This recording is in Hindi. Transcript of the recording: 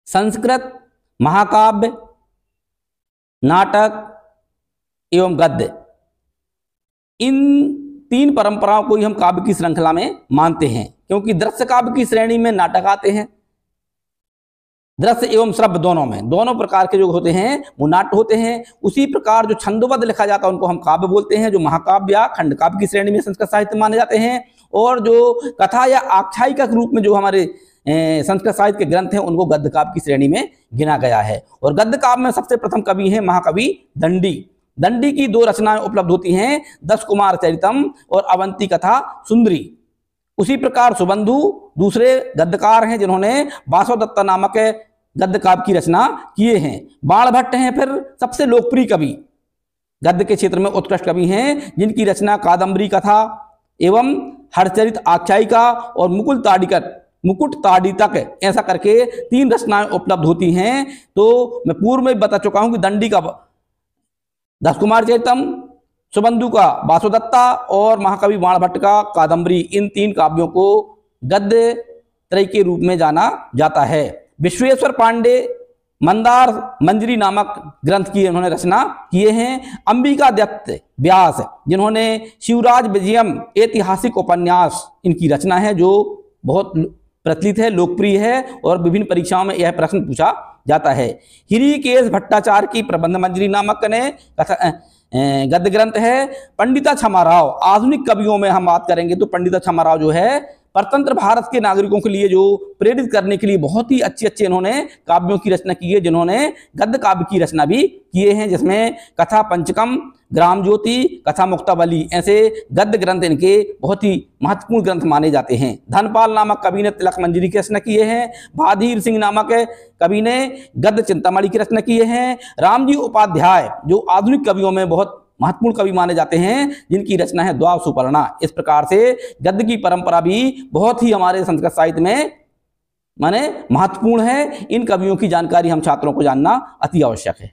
संस्कृत महाकाव्य, नाटक एवं गद्य, इन तीन परंपराओं को ही हम काव्य की श्रृंखला में मानते हैं, क्योंकि दृश्य काव्य की श्रेणी में नाटक आते हैं। दृश्य एवं श्रव्य दोनों में, दोनों प्रकार के जो होते हैं वो नाट्य होते हैं। उसी प्रकार जो छंदोबद्ध लिखा जाता है उनको हम काव्य बोलते हैं, जो महाकाव्य या खंड काव्य की श्रेणी में संस्कृत साहित्य माने जाते हैं। और जो कथा या आख्यायिका के रूप में जो हमारे संस्कृत साहित्य के ग्रंथ हैं उनको गद्य काव्य की श्रेणी में गिना गया है। और गद्य काव्य में सबसे प्रथम कवि हैं महाकवि दंडी। दंडी की दो रचनाएं उपलब्ध होती हैं, दस कुमार चरितम और अवंती कथा सुंदरी। उसी प्रकार सुबंधु दूसरे गद्यकार हैं जिन्होंने वासवदत्ता नामक गद्य काव्य की रचना किए हैं। बाणभट्ट हैं फिर सबसे लोकप्रिय कवि, गद्य के क्षेत्र में उत्कृष्ट कवि हैं, जिनकी रचना कादम्बरी कथा एवं हरचरित आख्यायिका और मुकुट ताड़ितक ऐसा करके तीन रचनाएं उपलब्ध होती हैं। तो मैं पूर्व में बता चुका हूं कि दंडी का दस कुमार चरितम, सुबंधु का वासवदत्ता और महाकवि बाणभट्ट का कादम्बरी, इन तीन काव्यों को गद्य त्रय के रूप में जाना जाता है। विश्वेश्वर पांडे मंदार मंजरी नामक ग्रंथ की उन्होंने रचना किए हैं। अंबिका दत्त व्यास जिन्होंने शिवराज विजयम ऐतिहासिक उपन्यास, इनकी रचना है जो बहुत प्रचलित है, लोकप्रिय है और विभिन्न परीक्षाओं में यह प्रश्न पूछा जाता है। हृषिकेश भट्टाचार्य की प्रबंध मंजरी नामक गद्य ग्रंथ है। पंडिता छमाराव, आधुनिक कवियों में हम बात करेंगे तो पंडिता छमाराव जो है परतंत्र भारत के नागरिकों के लिए जो प्रेरित करने के लिए बहुत ही अच्छे इन्होंने काव्यों की रचना की है, जिन्होंने गद्य काव्य की रचना भी किए हैं, जिसमें कथा पंचकम, ग्राम ज्योति, कथा मुक्तावली ऐसे गद्य ग्रंथ इनके बहुत ही महत्वपूर्ण ग्रंथ माने जाते हैं। धनपाल नामक कवि ने तिलक मंजरी की रचना किए हैं। भादीर सिंह नामक कवि ने गद्य चिंतामणि की रचना किए हैं। रामजी उपाध्याय जो आधुनिक कवियों में बहुत महत्वपूर्ण कवि माने जाते हैं, जिनकी रचना है द्वाव सुपर्णा। इस प्रकार से गद्य की परंपरा भी बहुत ही हमारे संस्कृत साहित्य में माने महत्वपूर्ण है। इन कवियों की जानकारी हम छात्रों को जानना अति आवश्यक है।